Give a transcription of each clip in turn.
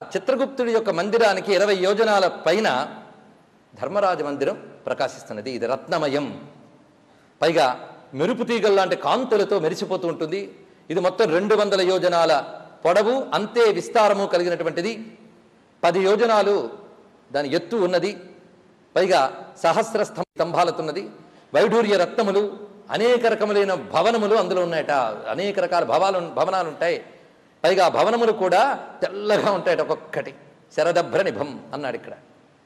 చిత్రగుప్తుడి యొక్క మందిరానికి 20 యోజనాల పైన ధర్మరాజ మందిరం ప్రకాశిస్తున్నది. ఇది రత్నమయం, పైగా మెరుపు తీగల్లాంటి కాంతులతో మెరిసిపోతూ ఉంటుంది. ఇది మొత్తం 200 యోజనాల పొడవు, అంతే విస్తారము కలిగినటువంటిది. 10 యోజనాలు దాని ఎత్తు ఉన్నది. పైగా సహస్ర స్తంభాలతున్నది. వైఢూర్య రత్నములు, అనేక రకములైన భవనములు అందులో ఉన్నాయట. అనేక రకాల భవనాలు ఉంటాయి. పైగా భవనములు కూడా తెల్లగా ఉంటాయట. ఒక్కొక్కటి శరదభ్ర నిభం అన్నాడు ఇక్కడ.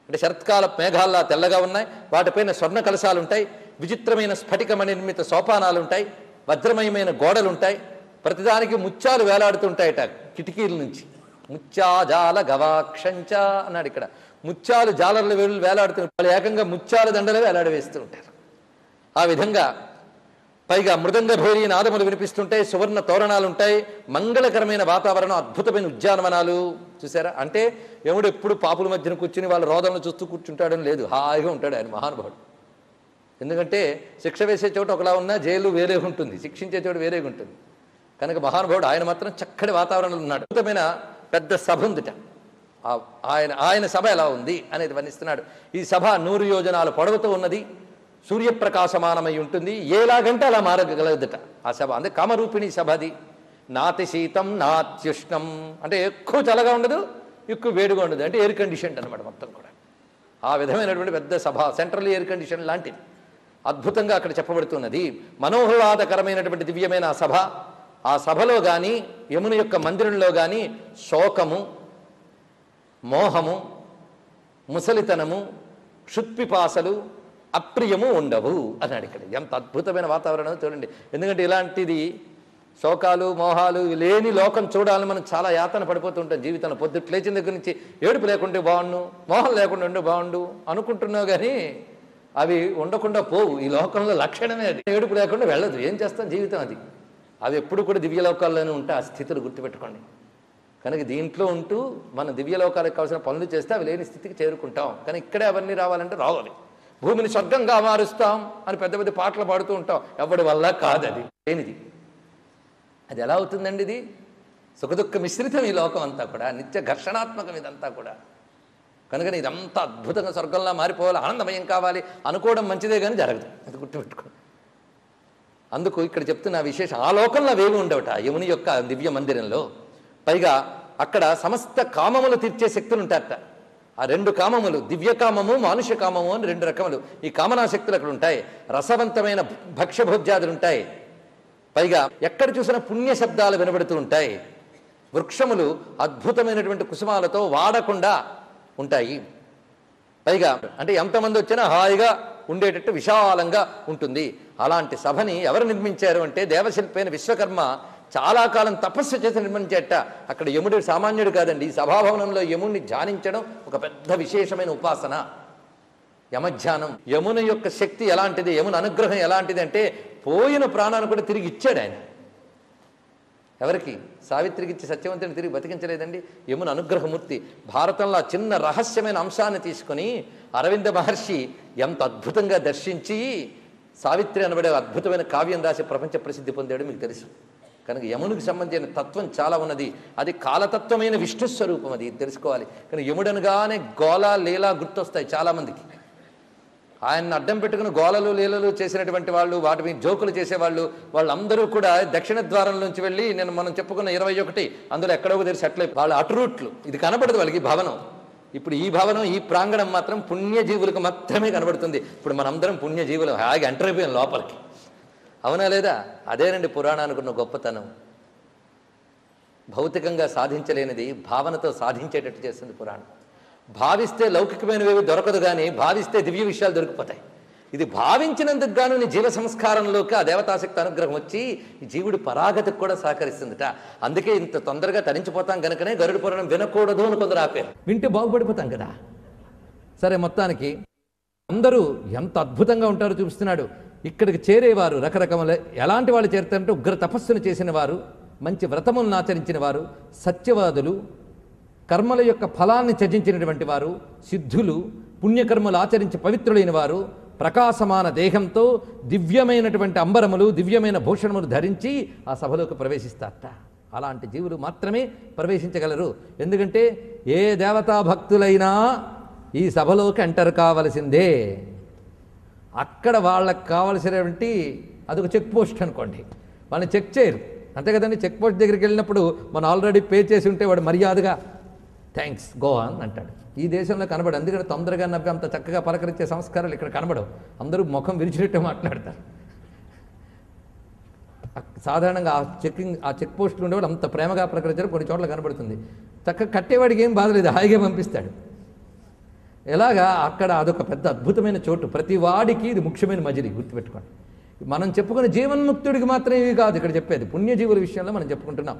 అంటే శరత్కాల మేఘాల్లా తెల్లగా ఉన్నాయి. వాటిపైన స్వర్ణ కలశాలు ఉంటాయి. విచిత్రమైన స్ఫటికమణి నిర్మిత సోపానాలు ఉంటాయి. వజ్రమయమైన గోడలు ఉంటాయి. ప్రతిదానికి ముత్యాలు వేలాడుతుంటాయట కిటికీల నుంచి. ముత్యాజాల గవాక్షంచ అన్నాడు ఇక్కడ. ముత్యాలు జాలర్లు వేలాడుతుంటారు. వాళ్ళు ఏకంగా ముత్యాల దండలు వేలాడవేస్తూ ఉంటారు. ఆ విధంగా పైగా మృదంగ భైరీ నాదములు వినిపిస్తుంటాయి. సువర్ణ తోరణాలు ఉంటాయి. మంగళకరమైన వాతావరణం, అద్భుతమైన ఉద్యానవనాలు. చూసారా? అంటే యముడు ఎప్పుడు పాపుల మధ్యన కూర్చుని వాళ్ళ రోదనలు చూస్తూ కూర్చుంటాడని లేదు. హాయిగా ఉంటాడు ఆయన మహానుభావుడు. ఎందుకంటే శిక్ష వేసే చోట ఒకలా ఉన్నా జైలు వేరే ఉంటుంది, శిక్షించే చోట వేరేగా ఉంటుంది. కనుక మహానుభావుడు ఆయన మాత్రం చక్కటి వాతావరణంలో ఉన్నాడు. అద్భుతమైన పెద్ద సభ ఉందిట. ఆయన సభ ఎలా ఉంది అనేది వర్ణిస్తున్నాడు. ఈ సభ 100 యోజనాల పొడవుతో ఉన్నది. సూర్యప్రకాశమానమై ఉంటుంది. ఎలాగంటే అలా మారగలదట ఆ సభ. అందుకే కామరూపిణి సభ అది. నాతి శీతం నాత్యుష్ణం, అంటే ఎక్కువ చల్లగా ఉండదు, ఎక్కువ వేడిగా ఉండదు. అంటే ఎయిర్ కండిషన్ అనమాట మొత్తం కూడా. ఆ విధమైనటువంటి పెద్ద సభ, సెంట్రల్ ఎయిర్ కండిషన్ లాంటిది. అద్భుతంగా అక్కడ చెప్పబడుతున్నది. మనోహ్లాదకరమైనటువంటి దివ్యమైన ఆ సభ. ఆ సభలో కానీ యముని యొక్క మందిరంలో కానీ శోకము, మోహము, ముసలితనము, క్షుత్పిపాసలు, అప్రియము ఉండవు అన్నాడు ఇక్కడ. ఎంత అద్భుతమైన వాతావరణం చూడండి. ఎందుకంటే ఇలాంటిది శోకాలు మోహాలు లేని లోకం చూడాలని మనం చాలా యాతన పడిపోతుంటాం జీవితంలో. పొద్దుట లేచిన దగ్గర నుంచి ఏడుపు లేకుంటే బాగుండు, మోహం లేకుండా ఉండే బాగుండు అనుకుంటున్నావు, కానీ అవి ఉండకుండా పోవు. ఈ లోకంలో లక్షణమే అది. ఏడుపు లేకుండా వెళ్ళదు. ఏం చేస్తాం? జీవితం అది. అవి ఎప్పుడు కూడా దివ్యలోకాల్లోనే ఉంటాయి. ఆ స్థితులు గుర్తుపెట్టుకోండి. కనుక దీంట్లో ఉంటూ మనం దివ్యలోకాలకు కావాల్సిన పనులు చేస్తే అవి లేని స్థితికి చేరుకుంటాం. కానీ ఇక్కడే అవన్నీ రావాలంటే రావాలి. భూమిని స్వర్గంగా మారుస్తాం అని పెద్ద పెద్ద పాటలు పాడుతూ ఉంటాం. ఎవడి వల్ల కాదు, అది లేనిది. అది ఎలా అవుతుందండి? ఇది సుఖదుఖ మిశ్రితం. ఈ లోకం అంతా కూడా నిత్య ఘర్షణాత్మకం ఇదంతా కూడా. కనుక ఇదంతా అద్భుతంగా స్వర్గంలా మారిపోవాలి, ఆనందమయం కావాలి అనుకోవడం మంచిదే, కానీ జరగదు. అది గుర్తుపెట్టుకోండి. అందుకు ఇక్కడ చెప్తున్న విశేషం, ఆ లోకంలో అవేవి ఉండవట యముని యొక్క దివ్య మందిరంలో. పైగా అక్కడ సమస్త కామములు తీర్చే శక్తులు ఉంటాయట. ఆ 2 కామములు, దివ్యకామము, మానుష్య కామము అని 2 రకములు. ఈ కామనా శక్తులు అక్కడ ఉంటాయి. రసవంతమైన భక్ష్యభోజ్యాదులు ఉంటాయి. పైగా ఎక్కడ చూసినా పుణ్య శబ్దాలు వినబడుతూ ఉంటాయి. వృక్షములు అద్భుతమైనటువంటి కుసుమాలతో వాడకుండా ఉంటాయి. పైగా అంటే ఎంతమంది వచ్చినా హాయిగా ఉండేటట్టు విశాలంగా ఉంటుంది. అలాంటి సభని ఎవరు నిర్మించారు అంటే దేవశిల్పైన విశ్వకర్మ చాలా కాలం తపస్సు చేసి నిర్మించేట. అక్కడ యముడు సామాన్యుడు కాదండి. ఈ సభాభవనంలో యముడిని ధ్యానించడం ఒక పెద్ద విశేషమైన ఉపాసన, యమధ్యానం. యముని యొక్క శక్తి ఎలాంటిది, యముని అనుగ్రహం ఎలాంటిది అంటే పోయిన ప్రాణాన్ని కూడా తిరిగి ఇచ్చాడు ఆయన. ఎవరికి? సావిత్రికి ఇచ్చి సత్యవంతుని తిరిగి బతికించలేదండి. యముని అనుగ్రహమూర్తి. భారతంలో చిన్న రహస్యమైన అంశాన్ని తీసుకుని అరవింద మహర్షి ఎంత అద్భుతంగా దర్శించి సావిత్రి అనబడే అద్భుతమైన కావ్యం రాసి ప్రపంచ ప్రసిద్ధి పొందాడు మీకు తెలుసు. కనుక యమునికి సంబంధించిన తత్వం చాలా ఉన్నది. అది కాలతత్వమైన విష్ణు స్వరూపం, అది తెలుసుకోవాలి. కానీ యముడనగానే గోళ లీల గుర్తొస్తాయి చాలామందికి. ఆయన్ని అడ్డం పెట్టుకుని గోళలు లీలలు చేసినటువంటి వాళ్ళు, వాటి మీద జోకులు చేసేవాళ్ళు, వాళ్ళందరూ కూడా దక్షిణ ద్వారం నుంచి వెళ్ళి మనం చెప్పుకున్న 21 అందులో ఎక్కడో తెలిసి సెటిల్ అయిపోయి వాళ్ళ అటురూట్లు. ఇది కనబడదు వాళ్ళకి భవనం. ఇప్పుడు ఈ భవనం, ఈ ప్రాంగణం మాత్రం పుణ్యజీవులకు మాత్రమే కనబడుతుంది. ఇప్పుడు మనందరం పుణ్యజీవులు హాయిగా ఎంటర్ అయిపోయాం లోపలికి. అవునా లేదా? అదేనండి పురాణానికి ఉన్న గొప్పతనం. భౌతికంగా సాధించలేనిది భావనతో సాధించేటట్టు చేస్తుంది పురాణం. భావిస్తే లౌకికమైనవి దొరకదు, కానీ భావిస్తే దివ్య విషయాలు దొరికిపోతాయి. ఇది భావించినందుకు గాను నీ జీవ సంస్కారంలోకి ఆ దేవతాశక్తి అనుగ్రహం వచ్చి ఈ జీవుడి పరాగతికి కూడా సహకరిస్తుందిట. అందుకే ఇంత తొందరగా తరించిపోతాం కనుకనే గరుడ పురాణం వినకూడదు అని కొందరు ఆపారు. వింటే బాగుపడిపోతాం కదా. సరే, మొత్తానికి అందరూ ఎంత అద్భుతంగా ఉంటారో చూపిస్తున్నాడు. ఇక్కడికి చేరేవారు రకరకముల ఎలాంటి వాళ్ళు చేరుతారంటే ఉగ్ర తపస్సును చేసిన వారు, మంచి వ్రతములను ఆచరించిన వారు, సత్యవాదులు, కర్మల యొక్క ఫలాన్ని త్యజించినటువంటి వారు, సిద్ధులు, పుణ్యకర్మలు ఆచరించి పవిత్రులైన వారు, ప్రకాశమాన దేహంతో దివ్యమైనటువంటి అంబరములు, దివ్యమైన భూషణములు ధరించి ఆ సభలోకి ప్రవేశిస్తారట. అలాంటి జీవులు మాత్రమే ప్రవేశించగలరు. ఎందుకంటే ఏ దేవతా భక్తులైనా ఈ సభలోకి ఎంటర్ కావలసిందే. అక్కడ వాళ్ళకి కావలసినటువంటి అదొక చెక్ పోస్ట్ అనుకోండి, వాళ్ళని చెక్ చేయరు, అంతే కదండి. చెక్ పోస్ట్ దగ్గరికి వెళ్ళినప్పుడు మనం ఆల్రెడీ పే చేసి ఉంటే వాడు మర్యాదగా థ్యాంక్స్ గో ఆన్ అంటాడు. ఈ దేశంలో కనబడు, అందుకని తొందరగా నవ్వి అంత చక్కగా పలకరించే సంస్కారాలు ఇక్కడ కనబడవు. అందరూ ముఖం విరిచినట్టే మాట్లాడతారు. సాధారణంగా ఆ చెక్ పోస్టులు ఉండేవాళ్ళు అంత ప్రేమగా ప్రకటించారు, కొన్ని చోట్ల కనబడుతుంది. చక్కగా కట్టేవాడికి ఏం బాధలేదు, హాయిగా పంపిస్తాడు. ఎలాగా అక్కడ అదొక పెద్ద అద్భుతమైన చోటు. ప్రతి వాడికి ఇది ముఖ్యమైన మజిలీ, గుర్తుపెట్టుకోండి. మనం చెప్పుకునే జీవన్ముక్తుడికి మాత్రం ఇవి కాదు ఇక్కడ చెప్పేది, పుణ్యజీవుల విషయంలో మనం చెప్పుకుంటున్నాం.